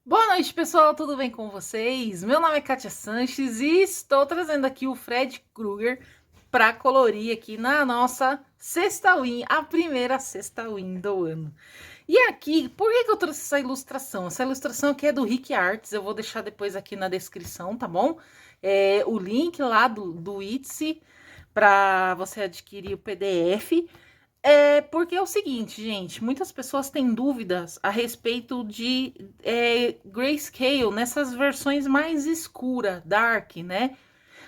Boa noite, pessoal, tudo bem com vocês? Meu nome é Kátia Sanches e estou trazendo aqui o Fred Krueger para colorir aqui na nossa sexta win, a primeira sexta win do ano. E aqui, por que eu trouxe essa ilustração? Essa ilustração aqui é do Rick Arts, eu vou deixar depois aqui na descrição, tá bom? O link lá do Etsy para você adquirir o PDF. Porque é o seguinte, gente, muitas pessoas têm dúvidas a respeito de grayscale nessas versões mais escuras, dark, né?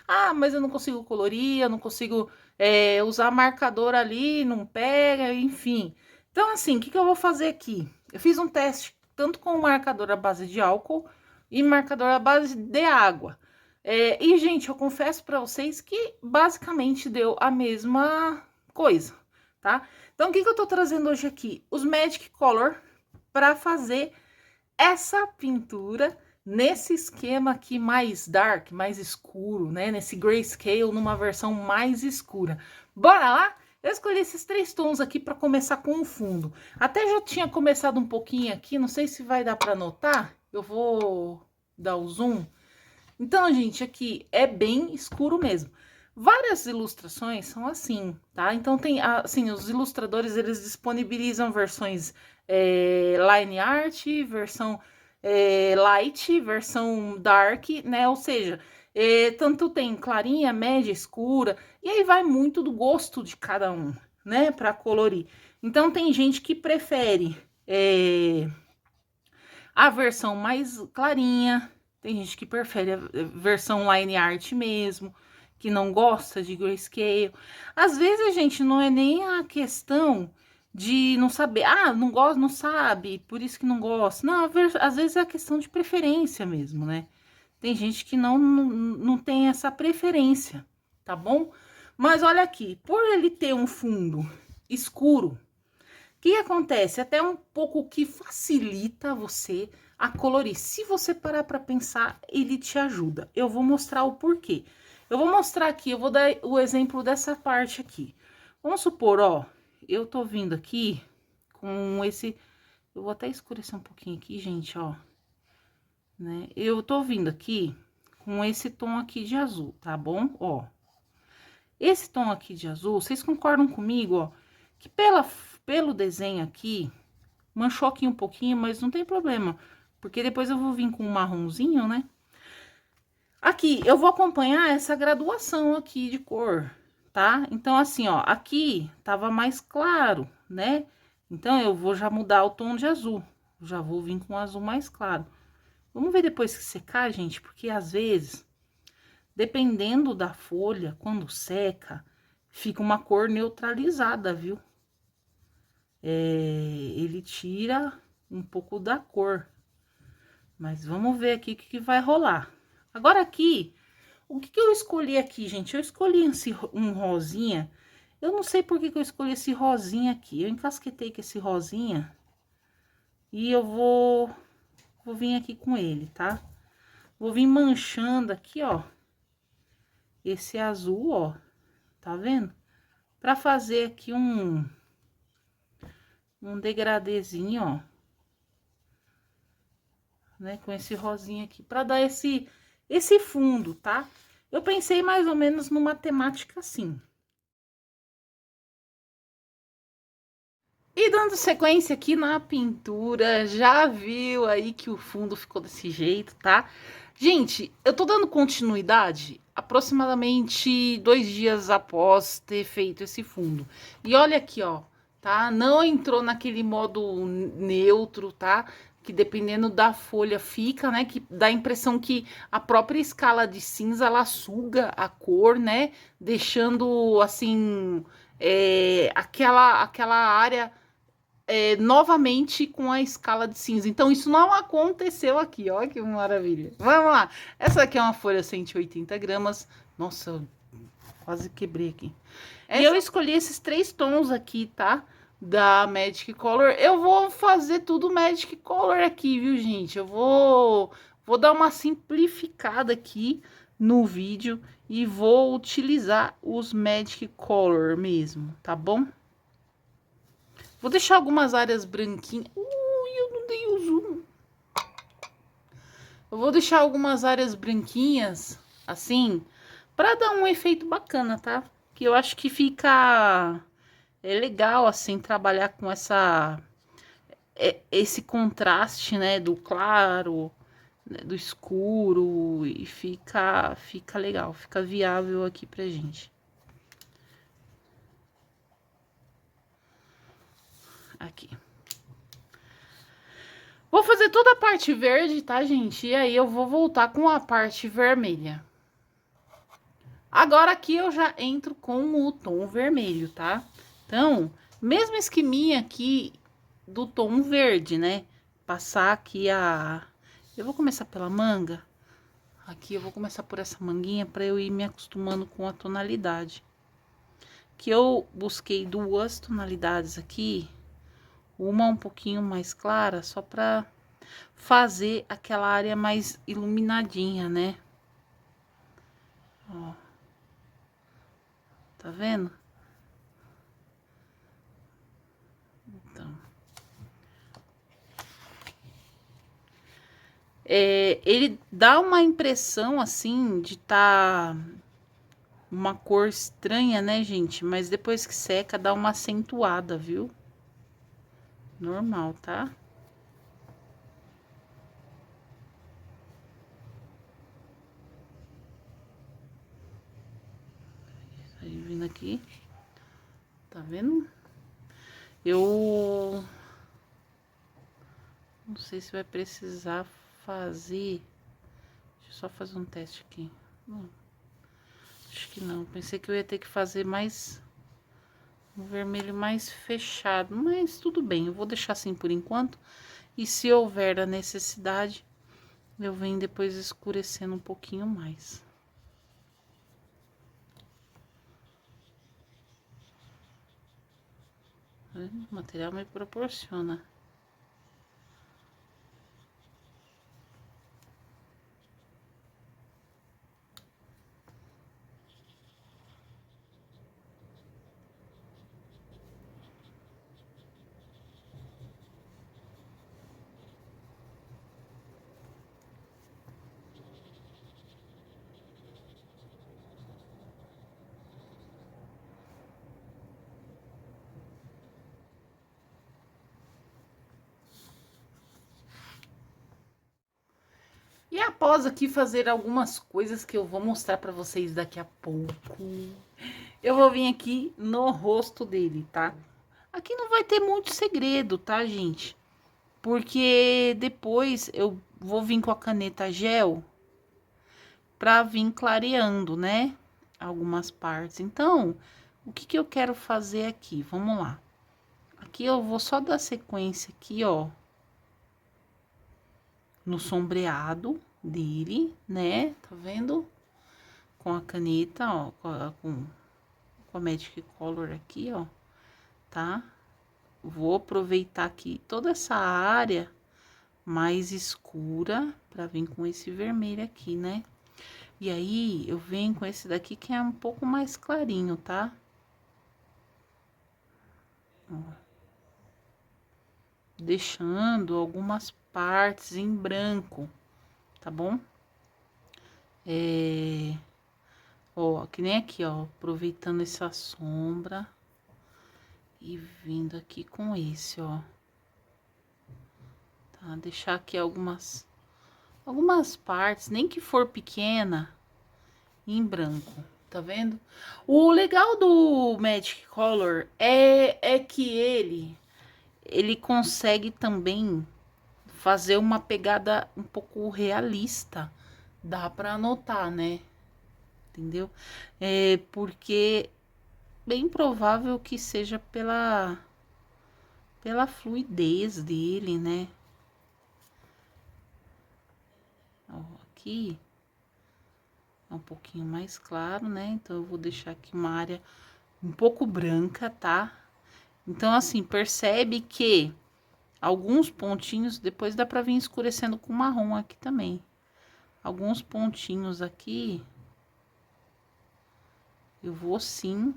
Ah, mas eu não consigo colorir, eu não consigo usar marcador ali, não pega, enfim. Então, assim, o que eu vou fazer aqui? Eu fiz um teste tanto com marcador à base de álcool e marcador à base de água. E, gente, eu confesso para vocês que basicamente deu a mesma coisa, tá? Então, o que eu tô trazendo hoje aqui? Os Magic Color para fazer essa pintura nesse esquema aqui mais dark, mais escuro, né? Nesse grayscale, numa versão mais escura. Bora lá? Eu escolhi esses três tons aqui para começar com o fundo. Até já tinha começado um pouquinho aqui, não sei se vai dar para notar. Eu vou dar o zoom. Então, gente, aqui é bem escuro mesmo. Várias ilustrações são assim, tá? Então, tem, assim, os ilustradores, eles disponibilizam versões line art, versão light, versão dark, né? Ou seja, tanto tem clarinha, média, escura, e aí vai muito do gosto de cada um, né? Para colorir. Então, tem gente que prefere a versão mais clarinha, tem gente que prefere a versão line art mesmo, que não gosta de grayscale. Às vezes, gente, não é nem a questão de não saber, não gosta, não sabe, por isso que não gosta. Não, às vezes é a questão de preferência mesmo, né? Tem gente que não tem essa preferência, tá bom? Mas olha aqui, por ele ter um fundo escuro, que acontece? Até um pouco que facilita você a colorir. Se você parar para pensar, ele te ajuda. Eu vou mostrar o porquê. Eu vou mostrar aqui, eu vou dar o exemplo dessa parte aqui. Vamos supor, ó, eu tô vindo aqui com esse... Eu vou até escurecer um pouquinho aqui, gente, ó. Né? Eu tô vindo aqui com esse tom aqui de azul, tá bom? Ó, esse tom aqui de azul, vocês concordam comigo, ó, que pelo desenho aqui, manchou aqui um pouquinho, mas não tem problema, porque depois eu vou vir com um marronzinho, né? Aqui, eu vou acompanhar essa graduação aqui de cor, tá? Então, assim, ó, aqui tava mais claro, né? Então, eu vou já mudar o tom de azul. Já vou vir com um azul mais claro. Vamos ver depois que secar, gente, porque às vezes, dependendo da folha, quando seca, fica uma cor neutralizada, viu? Ele tira um pouco da cor. Mas vamos ver aqui o que vai rolar. Agora aqui, o que eu escolhi aqui, gente? Eu escolhi um rosinha. Eu não sei por que eu escolhi esse rosinha aqui. Eu encasquetei com esse rosinha. E eu vou vir aqui com ele, tá? Vou vir manchando aqui, ó. Esse azul, ó. Tá vendo? Pra fazer aqui um degradêzinho, ó. Né? Com esse rosinha aqui. Pra dar esse fundo, tá? Eu pensei mais ou menos numa temática assim. E dando sequência aqui na pintura, já viu aí que o fundo ficou desse jeito, tá? Gente, eu tô dando continuidade aproximadamente 2 dias após ter feito esse fundo. E olha aqui, ó, tá? Não entrou naquele modo neutro, tá? Que dependendo da folha fica, né? Que dá a impressão que a própria escala de cinza, ela suga a cor, né? Deixando, assim, aquela área novamente com a escala de cinza. Então, isso não aconteceu aqui, ó, que maravilha. Vamos lá. Essa aqui é uma folha 180 gramas. Nossa, eu quase quebrei aqui. E eu escolhi esses três tons aqui, tá? Da Magic Color. Eu vou fazer tudo Magic Color aqui, viu, gente? Eu vou dar uma simplificada aqui no vídeo e vou utilizar os Magic Color mesmo, tá bom? Vou deixar algumas áreas branquinhas. Ui, eu não dei o zoom. Eu vou deixar algumas áreas branquinhas, assim, pra dar um efeito bacana, tá? Que eu acho que fica legal, assim, trabalhar com esse contraste, né, do claro, né, do escuro, e fica legal, fica viável aqui pra gente. Aqui. Vou fazer toda a parte verde, tá, gente? E aí eu vou voltar com a parte vermelha. Agora aqui eu já entro com o tom vermelho, tá? Então, mesmo esqueminha aqui do tom verde, né? Passar aqui a... Eu vou começar pela manga. Aqui eu vou começar por essa manguinha para eu ir me acostumando com a tonalidade. Que eu busquei duas tonalidades aqui. Uma um pouquinho mais clara, só para fazer aquela área mais iluminadinha, né? Ó. Tá vendo? Então... ele dá uma impressão, assim, de tá uma cor estranha, né, gente? Mas depois que seca, dá uma acentuada, viu? Normal, tá? Aí, vindo aqui. Tá vendo? Eu... Não sei se vai precisar fazer... Deixa eu só fazer um teste aqui. Acho que não. Pensei que eu ia ter que fazer mais... Um vermelho mais fechado. Mas tudo bem, eu vou deixar assim por enquanto. E se houver a necessidade, eu venho depois escurecendo um pouquinho mais. O material me proporciona. E após aqui fazer algumas coisas que eu vou mostrar pra vocês daqui a pouco, eu vou vir aqui no rosto dele, tá? Aqui não vai ter muito segredo, tá, gente? Porque depois eu vou vir com a caneta gel pra vir clareando, né? Algumas partes. Então, o que que eu quero fazer aqui? Vamos lá. Aqui eu vou só dar sequência aqui, ó, no sombreado dele, né? Tá vendo? Com a caneta, ó, com a Magic Color aqui, ó, tá? Vou aproveitar aqui toda essa área mais escura pra vir com esse vermelho aqui, né? E aí, eu venho com esse daqui que é um pouco mais clarinho, tá? Ó. Deixando algumas partes em branco, tá bom? Ó, que nem aqui, ó, aproveitando essa sombra e vindo aqui com esse, ó. Tá? Deixar aqui algumas partes, nem que for pequena, em branco, tá vendo? O legal do Magic Color é que ele consegue também fazer uma pegada um pouco realista. Dá pra notar, né? Entendeu? Porque bem provável que seja pela fluidez dele, né? Ó, aqui é um pouquinho mais claro, né? Então, eu vou deixar aqui uma área um pouco branca, tá? Então, assim, percebe que alguns pontinhos, depois dá pra vir escurecendo com marrom aqui também. Alguns pontinhos aqui, eu vou sim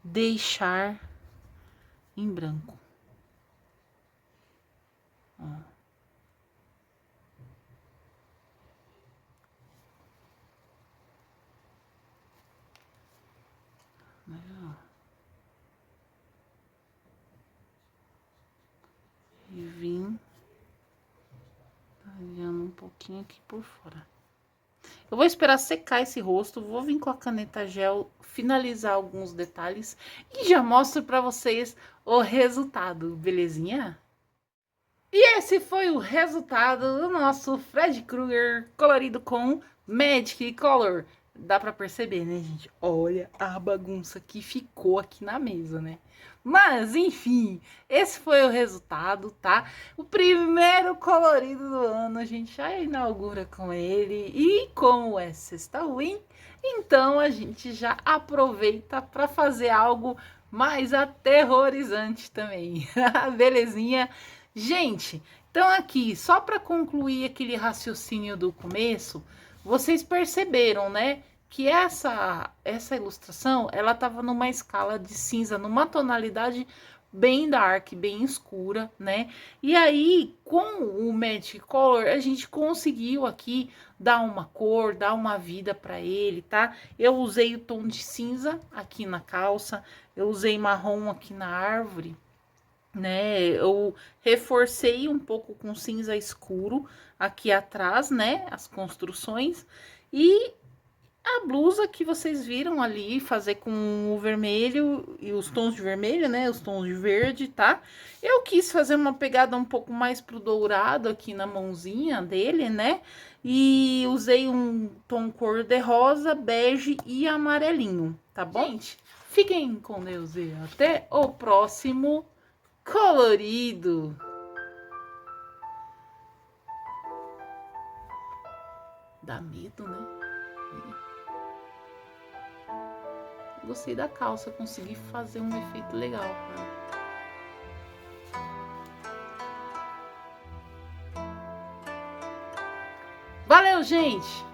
deixar em branco. Ó. pretinho aqui por fora. Eu vou esperar secar esse rosto, vou vir com a caneta gel, finalizar alguns detalhes e já mostro pra vocês o resultado, belezinha? E esse foi o resultado do nosso Fred Krueger colorido com Magic Color. Dá pra perceber, né, gente? Olha a bagunça que ficou aqui na mesa, né? Mas, enfim, esse foi o resultado, tá? O primeiro colorido do ano, a gente já inaugura com ele. E como é sexta win, então a gente já aproveita para fazer algo mais aterrorizante também. Belezinha? Gente, então aqui, só para concluir aquele raciocínio do começo, vocês perceberam, né, que essa ilustração, ela tava numa escala de cinza, numa tonalidade bem dark, bem escura, né? E aí, com o Magic Color, a gente conseguiu aqui dar uma cor, dar uma vida para ele, tá? Eu usei o tom de cinza aqui na calça, eu usei marrom aqui na árvore, né? Eu reforcei um pouco com cinza escuro aqui atrás, né? As construções. E a blusa que vocês viram ali, fazer com o vermelho e os tons de vermelho, né? Os tons de verde, tá? Eu quis fazer uma pegada um pouco mais pro dourado aqui na mãozinha dele, né? E usei um tom cor de rosa, bege e amarelinho, tá bom? Gente, fiquem com Deus e até o próximo colorido. Dá medo, né? Gostei da calça, consegui fazer um efeito legal, cara. Valeu, gente!